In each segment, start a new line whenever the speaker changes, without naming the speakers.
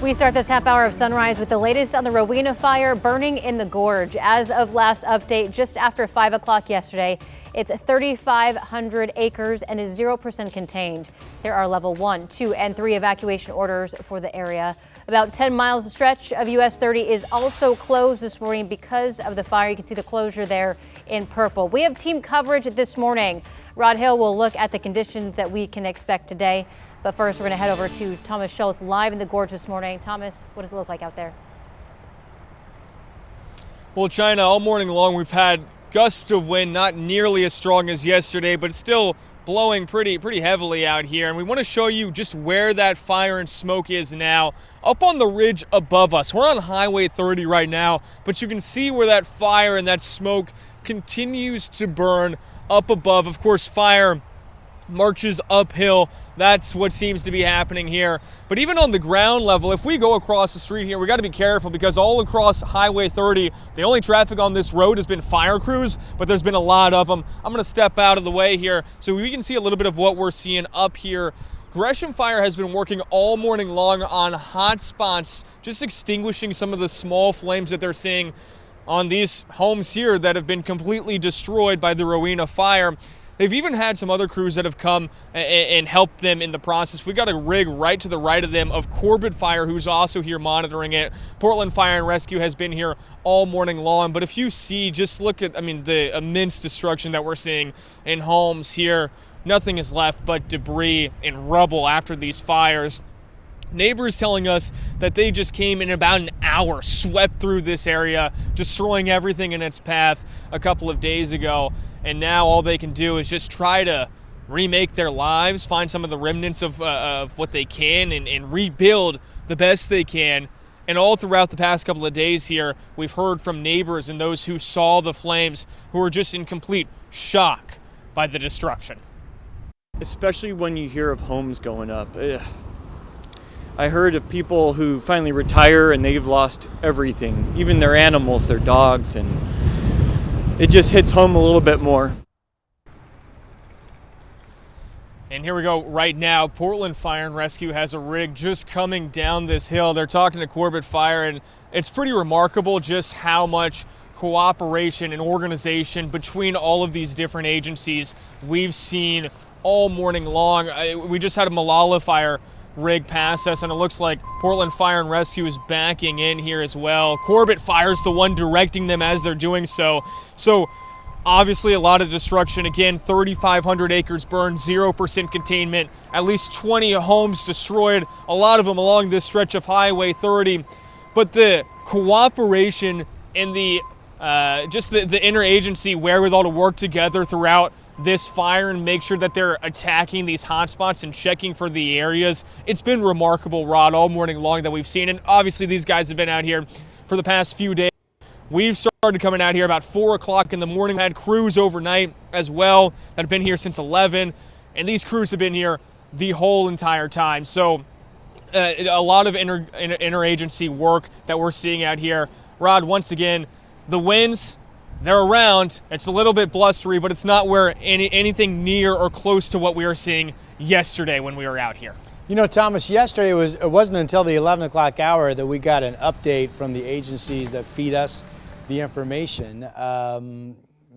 We start this half hour of Sunrise with the latest on the Rowena Fire burning in the gorge. As of last update, just after 5 o'clock yesterday, it's 3,500 acres and is 0% contained. There are level 1, 2, and 3 evacuation orders for the area. About 10 miles stretch of US 30 is also closed this morning because of the fire. You can see the closure there in purple. We have team coverage this morning. Rod Hill will look at the conditions that we can expect today. But first, we're going to head over to Thomas Schultz live in the gorge this morning. Thomas, what does it look like out there?
Well, China, all morning long, we've had gusts of wind, not nearly as strong as yesterday, but still blowing pretty heavily out here. And we want to show you just where that fire and smoke is now, up on the ridge above us. We're on Highway 30 right now, but you can see where that fire and that smoke continues to burn up above. Of course, fire marches uphill. That's what seems to be happening here. But even on the ground level, if we go across the street here, we got to be careful because all across Highway 30, the only traffic on this road has been fire crews, but there's been a lot of them. I'm going to step out of the way here so we can see a little bit of what we're seeing up here. Gresham Fire has been working all morning long on hot spots, just extinguishing some of the small flames that they're seeing on these homes here that have been completely destroyed by the Rowena Fire. They've even had some other crews that have come and helped them in the process. We got a rig right to the right of them of Corbett Fire, who's also here monitoring it. Portland Fire and Rescue has been here all morning long. But if you see, just look at, the immense destruction that we're seeing in homes here. Nothing is left but debris and rubble after these fires. Neighbors telling us that they just came in about an hour, swept through this area, destroying everything in its path a couple of days ago. And now all they can do is just try to remake their lives, find some of the remnants of what they can and rebuild the best they can. And all throughout the past couple of days here, we've heard from neighbors and those who saw the flames who are just in complete shock by the destruction.
Especially when you hear of homes going up. I heard of people who finally retire and they've lost everything, even their animals, their dogs, and it just hits home a little bit more.
And here we go right now. Portland Fire and Rescue has a rig just coming down this hill. They're talking to Corbett Fire, and it's pretty remarkable just how much cooperation and organization between all of these different agencies we've seen all morning long. We just had a Malala Fire rig past us, and it looks like Portland Fire and Rescue is backing in here as well. Corbett Fire's the one directing them as they're doing so. So obviously a lot of destruction. Again, 3,500 acres burned, 0% containment, at least 20 homes destroyed, a lot of them along this stretch of Highway 30. But the cooperation and the interagency wherewithal to work together throughout this fire and make sure that they're attacking these hotspots and checking for the areas. It's been remarkable, Rod, all morning long that we've seen. And obviously these guys have been out here for the past few days. We've started coming out here about 4 o'clock in the morning. We had crews overnight as well that have been here since 11. And these crews have been here the whole entire time. So a lot of interagency work that we're seeing out here. Rod, once again, the winds, they're around. It's a little bit blustery, but it's not where anything near or close to what we were seeing yesterday when we were out here.
You know, Thomas, yesterday it wasn't until the 11 o'clock hour that we got an update from the agencies that feed us the information.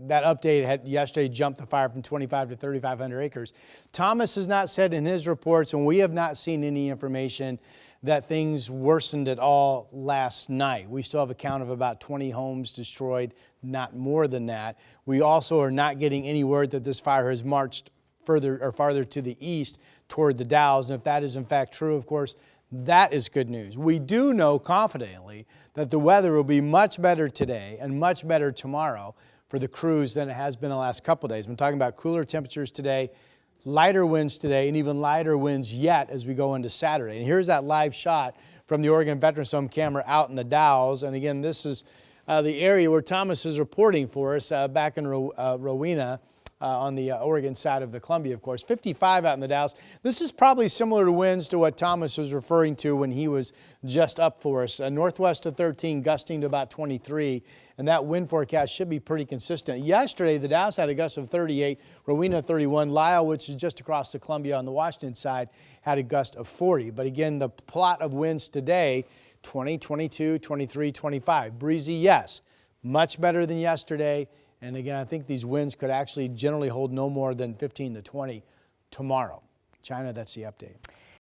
That update had yesterday jumped the fire from 25 to 3,500 acres. Thomas has not said in his reports, and we have not seen any information that things worsened at all last night. We still have a count of about 20 homes destroyed, not more than that. We also are not getting any word that this fire has marched farther to the east toward the Dalles. And if that is in fact true, of course, that is good news. We do know confidently that the weather will be much better today and much better tomorrow for the crews than it has been the last couple of days. I'm talking about cooler temperatures today, lighter winds today, and even lighter winds yet as we go into Saturday. And here's that live shot from the Oregon Veterans Home camera out in the Dalles. And again, this is the area where Thomas is reporting for us back in Rowena. on the Oregon side of the Columbia, of course. 55 out in the Dalles. This is probably similar to winds to what Thomas was referring to when he was just up for us. Northwest of 13, gusting to about 23, and that wind forecast should be pretty consistent. Yesterday, the Dalles had a gust of 38, Rowena 31, Lyle, which is just across the Columbia on the Washington side, had a gust of 40. But again, the plot of winds today, 20, 22, 23, 25. Breezy, yes, much better than yesterday. And again, I think these winds could actually generally hold no more than 15 to 20 tomorrow. China, that's the update.